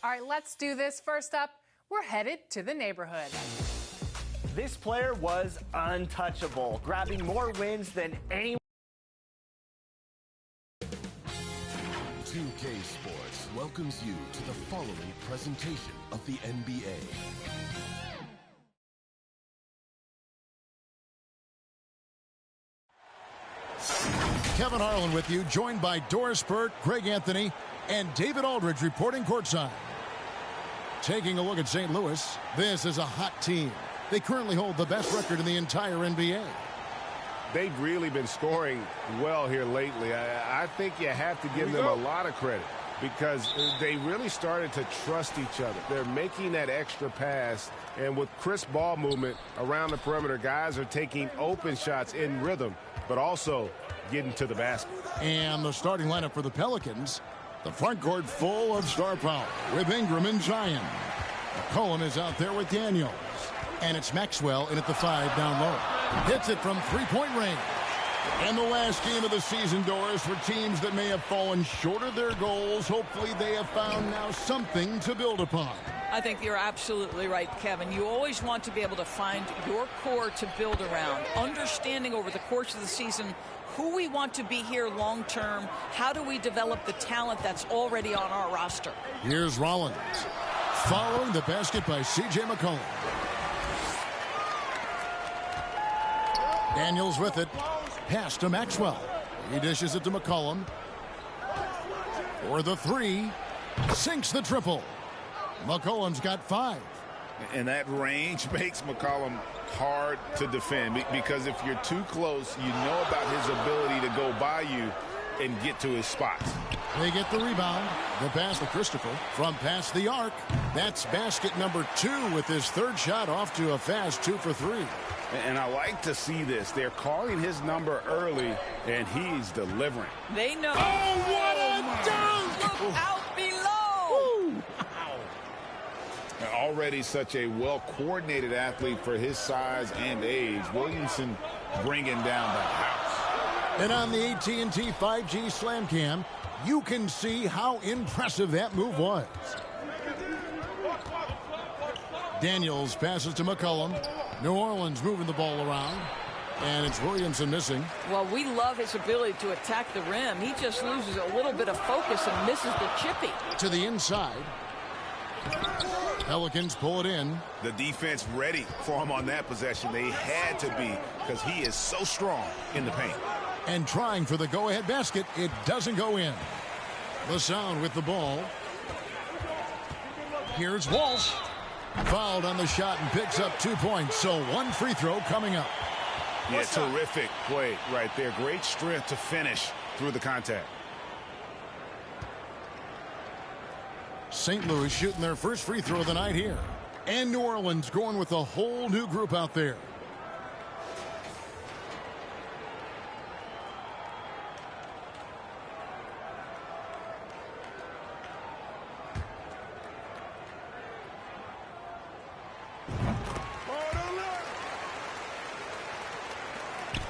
All right, let's do this. First up, we're headed to the neighborhood. This player was untouchable, grabbing more wins than anyone. 2K Sports welcomes you to the following presentation of the NBA. Kevin Harlan with you, joined by Doris Burt, Greg Anthony, and David Aldridge reporting courtside. Taking a look at St. Louis, this is a hot team. They currently hold the best record in the entire NBA. They've really been scoring well here lately. I think you have to give them a lot of credit because they really started to trust each other. They're making that extra pass, and with crisp ball movement around the perimeter, guys are taking open shots in rhythm, but also getting to the basket. And the starting lineup for the Pelicans, the front court full of star power with Ingram and Zion. McCollum is out there with Daniels. And it's Maxwell in at the 5 down low. Hits it from three-point range. And the last game of the season, Doris, for teams that may have fallen short of their goals, hopefully they have found now something to build upon. I think you're absolutely right, Kevin. You always want to be able to find your core to build around. Understanding over the course of the season who we want to be here long term. How do we develop the talent that's already on our roster? Here's Rollins. Following the basket by C.J. McCollum. Daniels with it. Pass to Maxwell. He dishes it to McCollum. For the 3. Sinks the triple. McCollum's got 5. And that range makes McCollum hard to defend because if you're too close, you know about his ability to go by you and get to his spots. They get the rebound. The pass to Christopher from past the arc. That's basket number 2 with his third shot off to a fast 2 for 3. And I like to see this. They're calling his number early, and he's delivering. They know. Oh, what a dunk! Look out below! Already such a well-coordinated athlete for his size and age. Williamson bringing down the house. And on the AT&T 5G Slam Cam, you can see how impressive that move was. Daniels passes to McCollum. New Orleans moving the ball around. And it's Williamson missing. Well, we love his ability to attack the rim. He just loses a little bit of focus and misses the chippy. To the inside. Pelicans pull it in. The defense ready for him on that possession. They had to be because he is so strong in the paint. And trying for the go-ahead basket. It doesn't go in. LaSalle with the ball. Here's Walsh. Fouled on the shot and picks up 2 points. So 1 free throw coming up. Yeah, terrific play right there. Great strength to finish through the contact. St. Louis shooting their first free throw of the night here. And New Orleans going with a whole new group out there.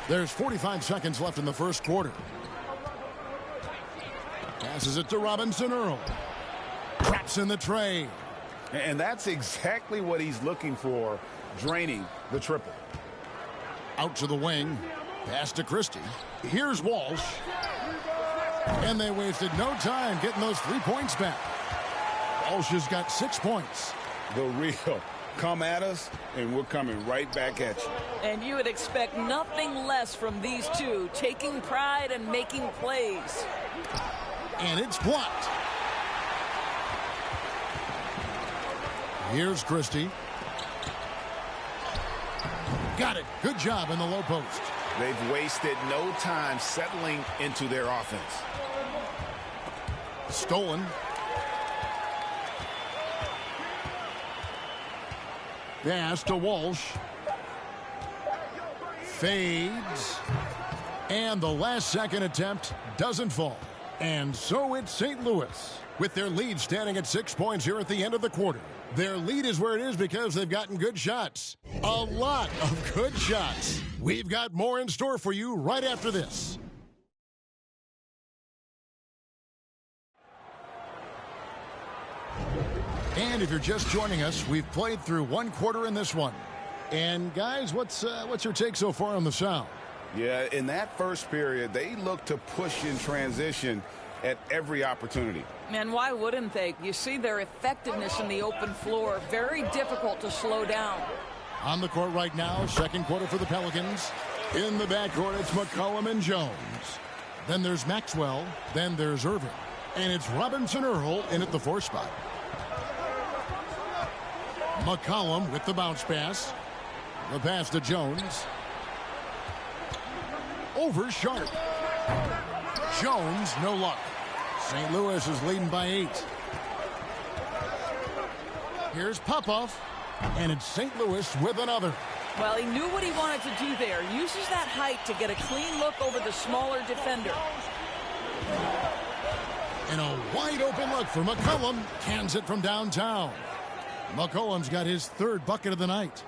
There's 45 seconds left in the first quarter. Passes it to Robinson Earl. Traps in the tray. And that's exactly what he's looking for, draining the triple. Out to the wing. Pass to Christie. Here's Walsh. And they wasted no time getting those 3 points back. Walsh has got 6 points. The real. Come at us, and we're coming right back at you. And you would expect nothing less from these two, taking pride and making plays. And it's blocked. Here's Christie. Got it. Good job in the low post. They've wasted no time settling into their offense. Stolen. Pass to Walsh. Fades. And the last second attempt doesn't fall. And so it's St. Louis with their lead standing at 6 points here at the end of the quarter. Their lead is where it is because they've gotten good shots. A lot of good shots. We've got more in store for you right after this. And if you're just joining us, we've played through one quarter in this one. And guys, what's your take so far on the Sound? Yeah, in that first period, they looked to push in transition at every opportunity. And why wouldn't they? You see their effectiveness in the open floor. Very difficult to slow down. On the court right now, second quarter for the Pelicans. In the backcourt, it's McCollum and Jones. Then there's Maxwell. Then there's Irving. And it's Robinson Earl in at the 4 spot. McCollum with the bounce pass. The pass to Jones. Over Sharp. Jones, no luck. St. Louis is leading by 8. Here's Popoff. And it's St. Louis with another. Well, he knew what he wanted to do there. Uses that height to get a clean look over the smaller defender. And a wide open look for McCollum. Cans it from downtown. McCollum's got his 3rd bucket of the night.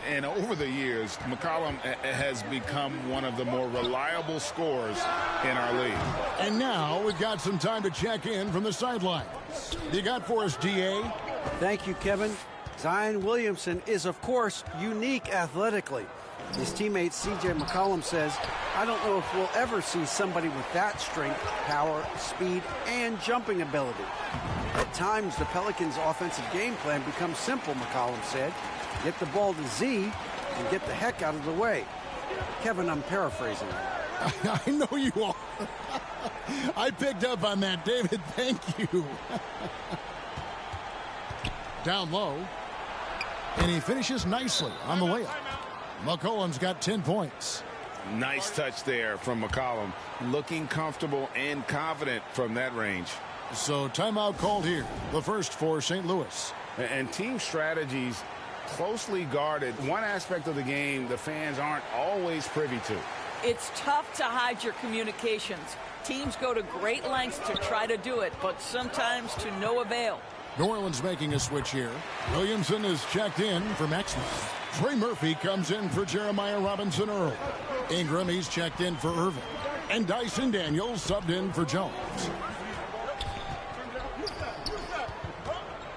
And over the years, McCollum has become one of the more reliable scorers in our league. And now we've got some time to check in from the sidelines. You got for us, DA? Thank you, Kevin. Zion Williamson is, of course, unique athletically. His teammate C.J. McCollum says, I don't know if we'll ever see somebody with that strength, power, speed, and jumping ability. At times, the Pelicans' offensive game plan becomes simple, McCollum said. Get the ball to Z and get the heck out of the way. Kevin, I'm paraphrasing. I know you are. I picked up on that, David. Thank you. Down low. And he finishes nicely on the layup. McCollum's got 10 points. Nice touch there from McCollum. Looking comfortable and confident from that range. So timeout called here. The first for St. Louis. And team strategies closely guarded. One aspect of the game the fans aren't always privy to. It's tough to hide your communications. Teams go to great lengths to try to do it, but sometimes to no avail. New Orleans making a switch here. Williamson is checked in for Maxwell. Trey Murphy comes in for Jeremiah Robinson Earl. Ingram, he's checked in for Irving. And Dyson Daniels subbed in for Jones.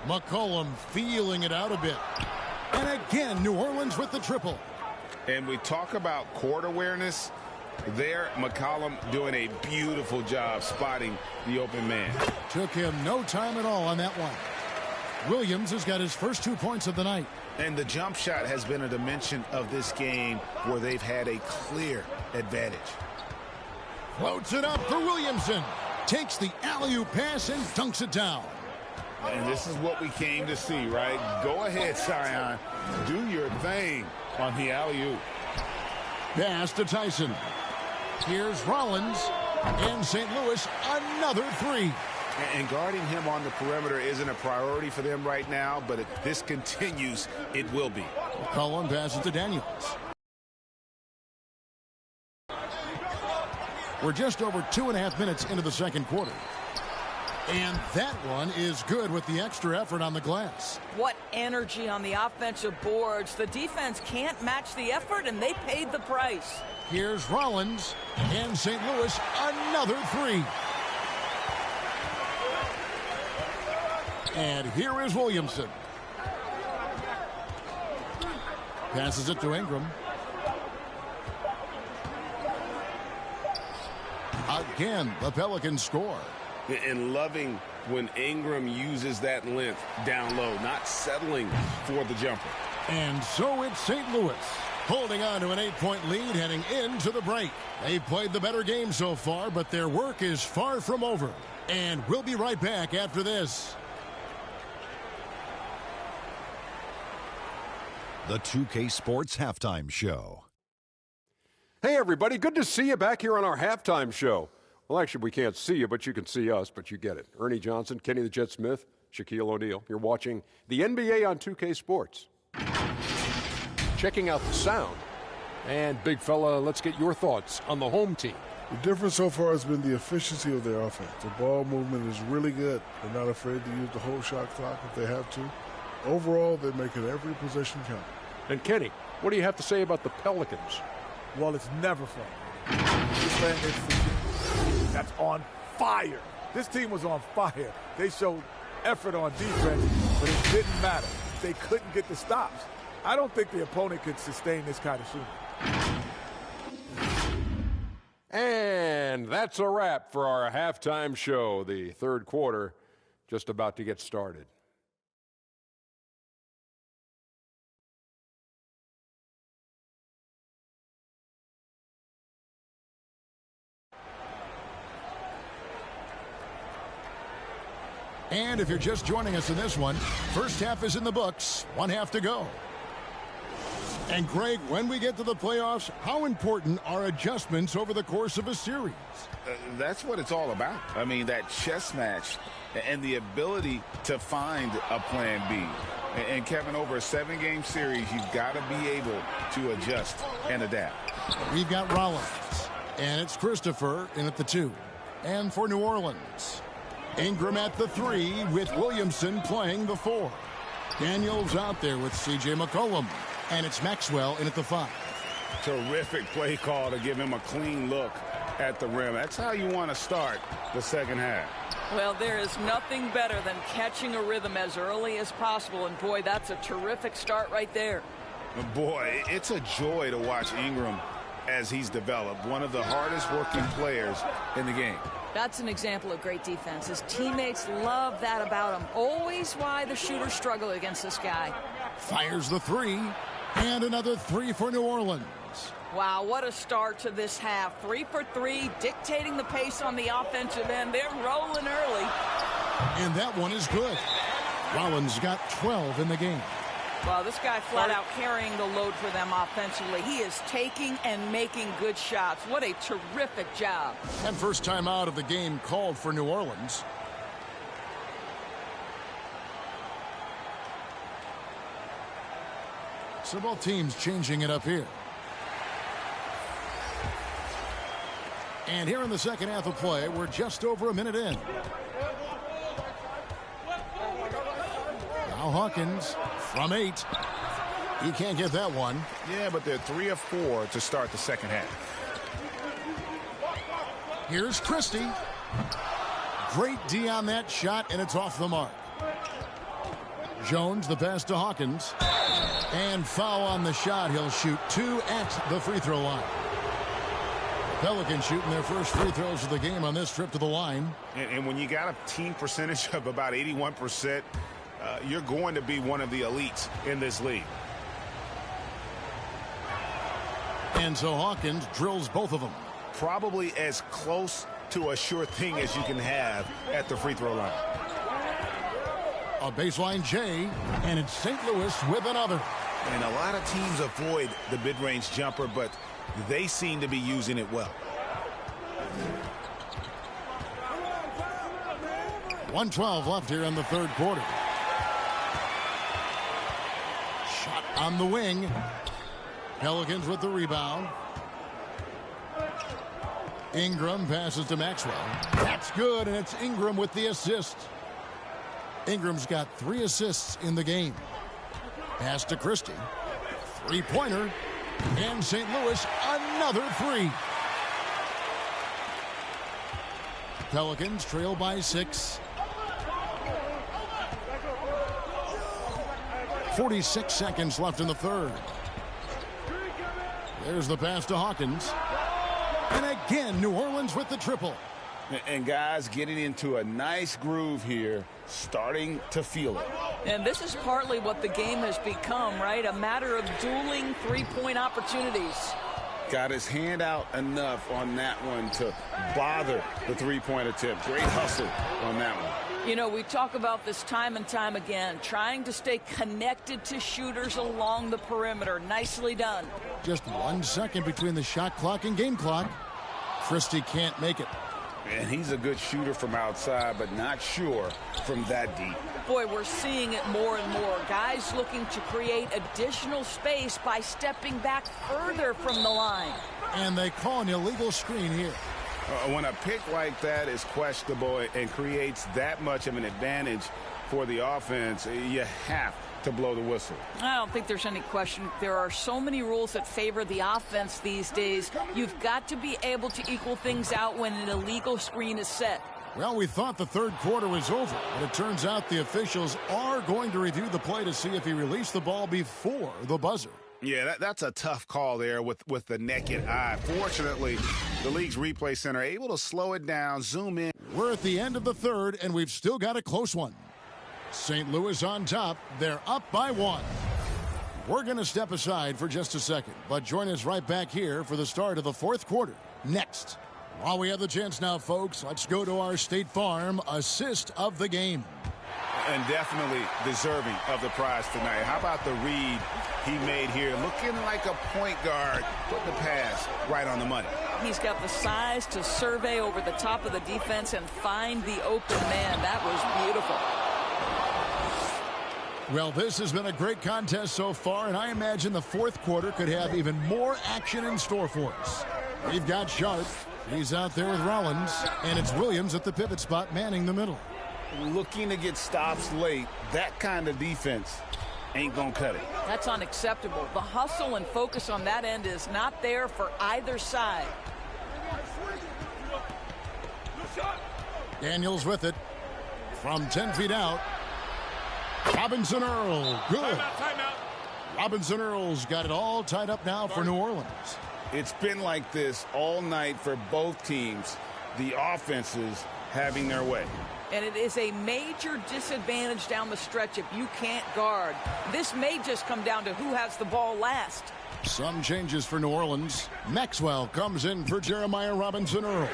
McCollum feeling it out a bit. And again, New Orleans with the triple. And we talk about court awareness. There, McCollum doing a beautiful job spotting the open man. Took him no time at all on that one. Williams has got his first 2 points of the night. And the jump shot has been a dimension of this game where they've had a clear advantage. Floats it up for Williamson. Takes the alley-oop pass and dunks it down. And this is what we came to see, right? Go ahead, Zion. Do your thing on the alley-oop. Pass to Tyson. Here's Rollins. And St. Louis, another 3. And guarding him on the perimeter isn't a priority for them right now, but if this continues, it will be. Cullen passes to Daniels. We're just over 2.5 minutes into the second quarter. And that one is good with the extra effort on the glass. What energy on the offensive boards. The defense can't match the effort, and they paid the price. Here's Rollins. And St. Louis, another 3. And here is Williamson. Passes it to Ingram. Again, the Pelicans score. And loving when Ingram uses that length down low, not settling for the jumper. And so it's St. Louis holding on to an 8-point lead heading into the break. They've played the better game so far, but their work is far from over. And we'll be right back after this. The 2K Sports Halftime Show. Hey, everybody. Good to see you back here on our halftime show. Well, actually, we can't see you, but you can see us, but you get it. Ernie Johnson, Kenny the Jet Smith, Shaquille O'Neal. You're watching the NBA on 2K Sports. Checking out the sound. And, big fella, let's get your thoughts on the home team. The difference so far has been the efficiency of their offense. The ball movement is really good. They're not afraid to use the whole shot clock if they have to. Overall, they're making every possession count. And, Kenny, what do you have to say about the Pelicans? Well, it's never fun. This man is that's on fire. This team was on fire. They showed effort on defense. but it didn't matter. They couldn't get the stops. I don't think the opponent could sustain this kind of shooting. And that's a wrap for our halftime show. The third quarter just about to get started. And if you're just joining us in this one, first half is in the books, one half to go. And Greg, when we get to the playoffs, how important are adjustments over the course of a series? That's what it's all about. I mean, that chess match and the ability to find a plan B. And Kevin, over a 7-game series, you've got to be able to adjust and adapt. We've got Rollins, and it's Christopher in at the 2. And for New Orleans, Ingram at the 3 with Williamson playing the 4. Daniels out there with C.J. McCollum. And it's Maxwell in at the 5. Terrific play call to give him a clean look at the rim. That's how you want to start the second half. Well, there is nothing better than catching a rhythm as early as possible. And, boy, that's a terrific start right there. Boy, it's a joy to watch Ingram as he's developed. One of the hardest working players in the game. That's an example of great defense. His teammates love that about him. Always why the shooters struggle against this guy. Fires the 3. And another 3 for New Orleans. Wow, what a start to this half. 3 for 3, dictating the pace on the offensive end. They're rolling early. And that one is good. Rollins got 12 in the game. Wow, this guy flat out carrying the load for them offensively. He is taking and making good shots. What a terrific job. And first time out of the game called for New Orleans. So both teams changing it up here. And here in the second half of play, we're just over a minute in. Now Hawkins from 8. He can't get that one. Yeah, but they're 3 of 4 to start the second half. Here's Christie. Great D on that shot, and it's off the mark. Jones, the pass to Hawkins. And foul on the shot. He'll shoot 2 at the free throw line. Pelicans shooting their first free throws of the game on this trip to the line. And when you got a team percentage of about 81%, you're going to be one of the elites in this league. And so Hawkins drills both of them. Probably as close to a sure thing as you can have at the free throw line. A baseline J, and it's St. Louis with another. And a lot of teams avoid the mid-range jumper, but they seem to be using it well. 1:12 left here in the third quarter. Shot on the wing. Pelicans with the rebound. Ingram passes to Maxwell. That's good, and it's Ingram with the assist. Ingram's got 3 assists in the game. Pass to Christie. 3-pointer. And St. Louis, another 3. Pelicans trail by 6. 46 seconds left in the third. There's the pass to Hawkins. And again, New Orleans with the triple. And guys getting into a nice groove here, starting to feel it. And this is partly what the game has become, right? A matter of dueling three-point opportunities. Got his hand out enough on that one to bother the three-point attempt. Great hustle on that one. You know, we talk about this time and time again, trying to stay connected to shooters along the perimeter. Nicely done. Just 1 second between the shot clock and game clock. Christie can't make it. And he's a good shooter from outside, but not sure from that deep. Boy, we're seeing it more and more. Guys looking to create additional space by stepping back further from the line. And they call an illegal screen here. When a pick like that is questionable and creates that much of an advantage for the offense, you have to blow the whistle. I don't think there's any question. There are so many rules that favor the offense these days. You've got to be able to equal things out when an illegal screen is set. Well, we thought the third quarter was over, but it turns out the officials are going to review the play to see if he released the ball before the buzzer. Yeah, that's a tough call there with the naked eye. Fortunately, the league's replay center able to slow it down, zoom in. We're at the end of the third, and we've still got a close one. St. Louis on top. They're up by 1. We're going to step aside for just a second, but join us right back here for the start of the fourth quarter. Next. While we have the chance now, folks, let's go to our State Farm assist of the game. And definitely deserving of the prize tonight. How about the read he made here? Looking like a point guard, putting the pass right on the money. He's got the size to survey over the top of the defense and find the open man. That was beautiful. Well, this has been a great contest so far, and I imagine the fourth quarter could have even more action in store for us. We've got Sharp. He's out there with Rollins, and it's Williams at the pivot spot manning the middle. Looking to get stops late, that kind of defense ain't gonna cut it. That's unacceptable. The hustle and focus on that end is not there for either side. Daniels with it from 10 feet out. Robinson Earl, good. Timeout. Robinson Earl's got it all tied up now for New Orleans. It's been like this all night for both teams. The offenses having their way. And it is a major disadvantage down the stretch if you can't guard. This may just come down to who has the ball last. Some changes for New Orleans. Maxwell comes in for Jeremiah Robinson Earl.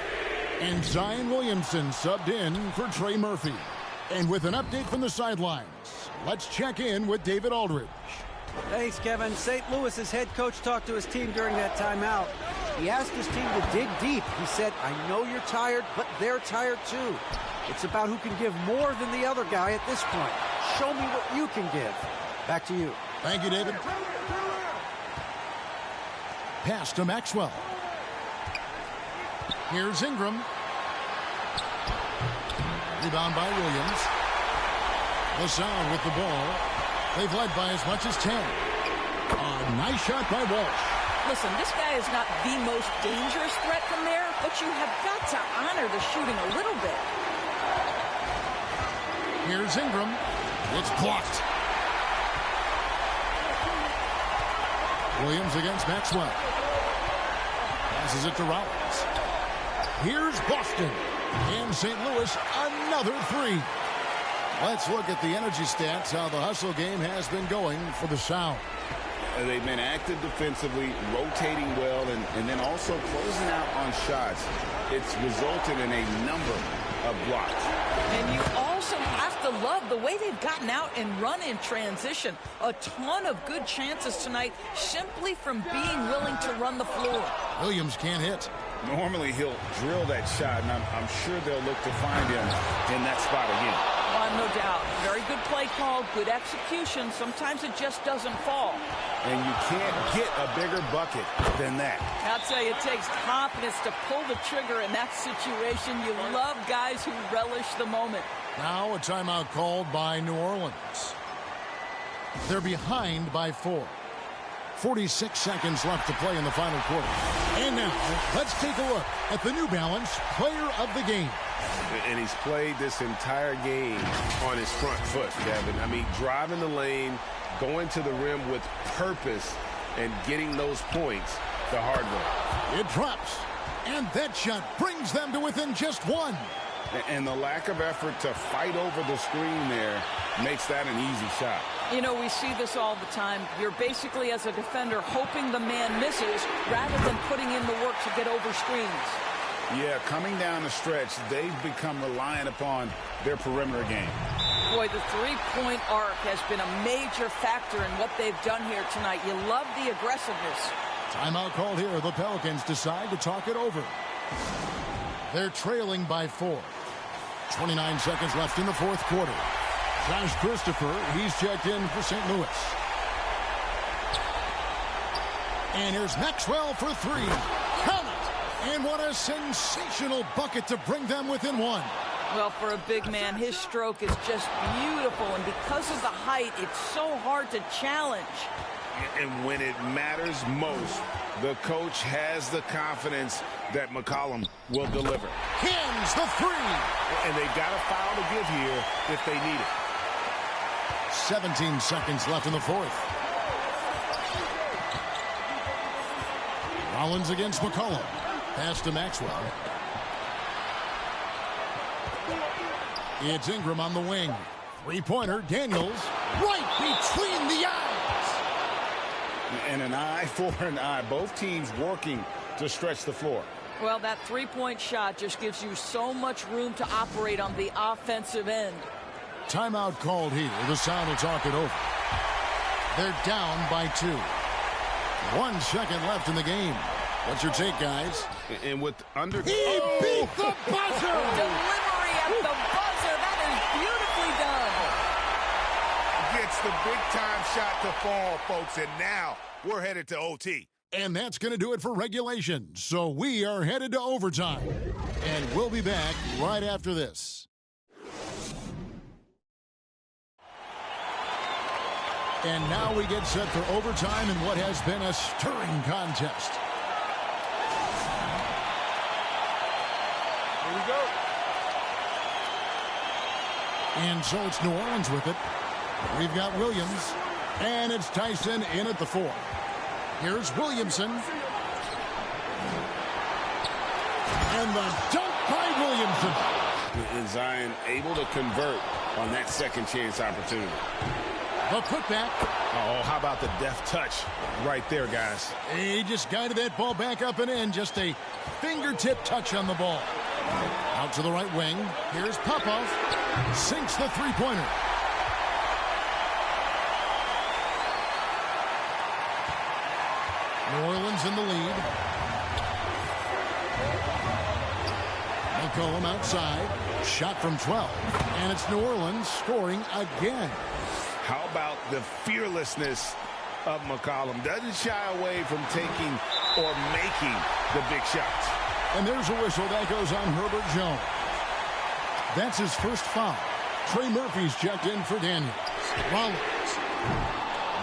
And Zion Williamson subbed in for Trey Murphy. And with an update from the sidelines, let's check in with David Aldridge. Thanks, Kevin. St. Louis's head coach talked to his team during that timeout. He asked his team to dig deep. He said, I know you're tired, but they're tired too. It's about who can give more than the other guy at this point. Show me what you can give. Back to you. Thank you, David. Pass to Maxwell. Here's Ingram. Rebound by Williams. The Sound with the ball. They've led by as much as 10. A nice shot by Walsh. Listen, this guy is not the most dangerous threat from there, but you have got to honor the shooting a little bit. Here's Ingram. It's blocked. Williams against Maxwell. Passes it to Rollins. Here's Boston. And St. Louis, another three. Let's look at the energy stats, how the hustle game has been going for the Sound. They've been active defensively, rotating well, and then also closing out on shots. It's resulted in a number of blocks. And you also have to love the way they've gotten out and run in transition. A ton of good chances tonight simply from being willing to run the floor. Williams can't hit. Normally he'll drill that shot, and I'm sure they'll look to find him in that spot again. No doubt. Very good play call, good execution. Sometimes it just doesn't fall. And you can't get a bigger bucket than that. I'll tell you, it takes confidence to pull the trigger in that situation. You love guys who relish the moment. Now a timeout called by New Orleans. They're behind by 4. 46 seconds left to play in the final quarter. And now, let's take a look at the New Balance Player of the Game. And he's played this entire game on his front foot, Kevin. I mean, driving the lane, going to the rim with purpose, and getting those points the hard way. It drops, and that shot brings them to within just 1. And the lack of effort to fight over the screen there makes that an easy shot. You know, we see this all the time. You're basically, as a defender, hoping the man misses rather than putting in the work to get over screens. Yeah, coming down the stretch, they've become reliant upon their perimeter game. Boy, the three-point arc has been a major factor in what they've done here tonight. You love the aggressiveness. Timeout called here. The Pelicans decide to talk it over. They're trailing by 4. 29 seconds left in the fourth quarter. Josh Christopher, he's checked in for St. Louis. And here's Maxwell for 3. Count it! And what a sensational bucket to bring them within 1. Well, for a big man, his stroke is just beautiful. And because of the height, it's so hard to challenge. And when it matters most, the coach has the confidence that McCollum will deliver. Hins the three. And they've got a foul to give here if they need it. 17 seconds left in the fourth. Rollins against McCollum. Pass to Maxwell. It's Ingram on the wing. Three-pointer, Daniels. Right between the eyes. And an eye for an eye. Both teams working to stretch the floor. Well, that three-point shot just gives you so much room to operate on the offensive end. Timeout called here. The Sound will talk it over. They're down by 2. 1 second left in the game. What's your take, guys? And with under... He beat the buzzer! Delivery at the buzzer. That is beautifully done. Gets the big-time shot to fall, folks, and now we're headed to OT. And that's going to do it for regulation. So we are headed to overtime. And we'll be back right after this. And now we get set for overtime in what has been a stirring contest. Here we go. And so it's New Orleans with it. We've got Williams. And it's Tyson in at the 4. Here's Williamson. And the dunk by Williamson. And Zion able to convert on that second chance opportunity. The putback. Oh, how about the deft touch right there, guys? He just guided that ball back up and in. Just a fingertip touch on the ball. Out to the right wing. Here's Popov. Sinks the three-pointer. New Orleans in the lead. McCollum outside. Shot from 12. And it's New Orleans scoring again. How about the fearlessness of McCollum? Doesn't shy away from taking or making the big shots. And there's a whistle that goes on Herbert Jones. That's his first foul. Trey Murphy's checked in for Daniels. Rollins.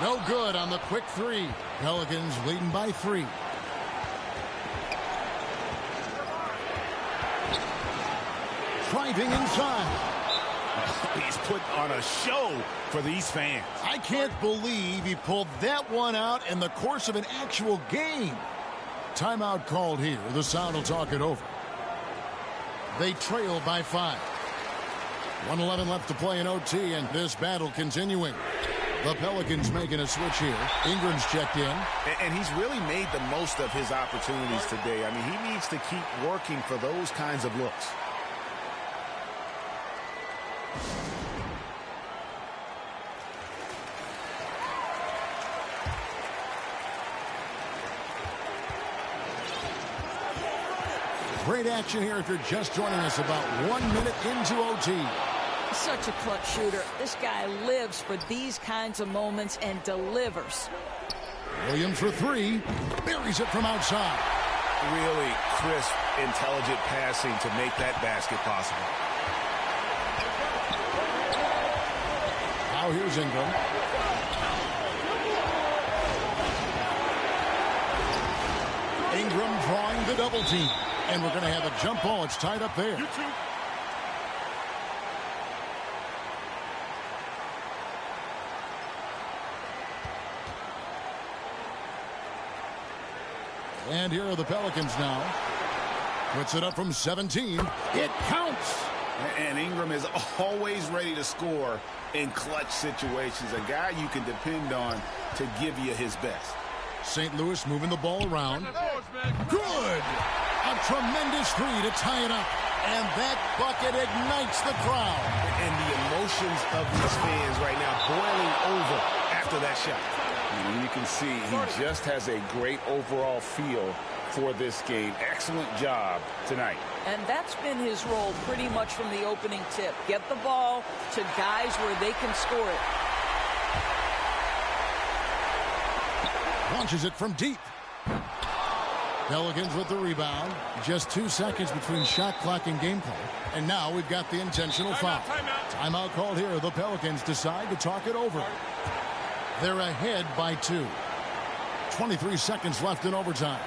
No good on the quick three. Pelicans leading by 3. Driving inside. He's put on a show for these fans. I can't believe he pulled that one out in the course of an actual game. Timeout called here. The Sound will talk it over. They trail by 5. 1:11 left to play in OT, and this battle continuing. The Pelicans making a switch here. Ingram's checked in. And he's really made the most of his opportunities today. I mean, he needs to keep working for those kinds of looks. Great action here if you're just joining us about 1 minute into OT. Such a clutch shooter. This guy lives for these kinds of moments and delivers. Williams for 3. Buries it from outside. Really crisp, intelligent passing to make that basket possible. Now here's Ingram. Ingram drawing the double team. And we're going to have a jump ball. It's tied up there. And here are the Pelicans now. Puts it up from 17. It counts. And Ingram is always ready to score in clutch situations. A guy you can depend on to give you his best. St. Louis moving the ball around. Good. A tremendous 3 to tie it up. And that bucket ignites the crowd. And the emotions of these fans right now boiling over after that shot. And you can see he just has a great overall feel for this game. Excellent job tonight. And that's been his role pretty much from the opening tip. Get the ball to guys where they can score it. Launches it from deep. Pelicans with the rebound. Just 2 seconds between shot clock and game clock. And now we've got the intentional foul. Timeout called here. The Pelicans decide to talk it over. They're ahead by 2. 23 seconds left in overtime.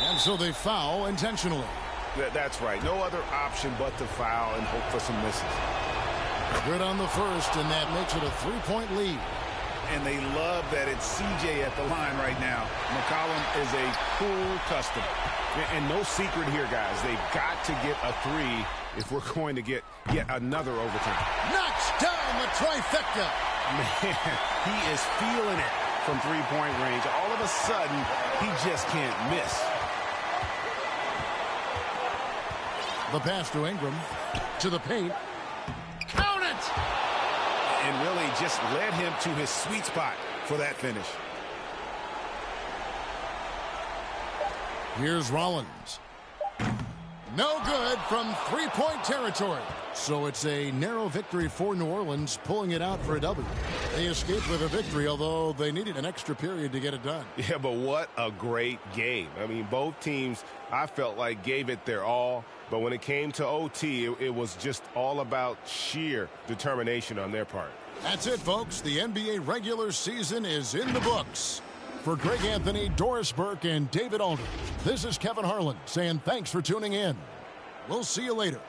And so they foul intentionally. That's right. No other option but to foul and hope for some misses. Good on the first, and that makes it a 3-point lead. And they love that it's CJ at the line right now. McCollum is a cool customer. And no secret here, guys. They've got to get a 3 if we're going to get yet another overtime. Knocks down the trifecta. Man, he is feeling it from three-point range. All of a sudden, he just can't miss. The pass to Ingram. To the paint. Count it! And really just led him to his sweet spot for that finish. Here's Rollins. No good from three-point territory. So it's a narrow victory for New Orleans, pulling it out for a W. They escaped with a victory, although they needed an extra period to get it done. Yeah, but what a great game. I mean, both teams, I felt like, gave it their all. But when it came to OT, it was just all about sheer determination on their part. That's it, folks. The NBA regular season is in the books. For Greg Anthony, Doris Burke, and David Aldridge, this is Kevin Harlan saying thanks for tuning in. We'll see you later.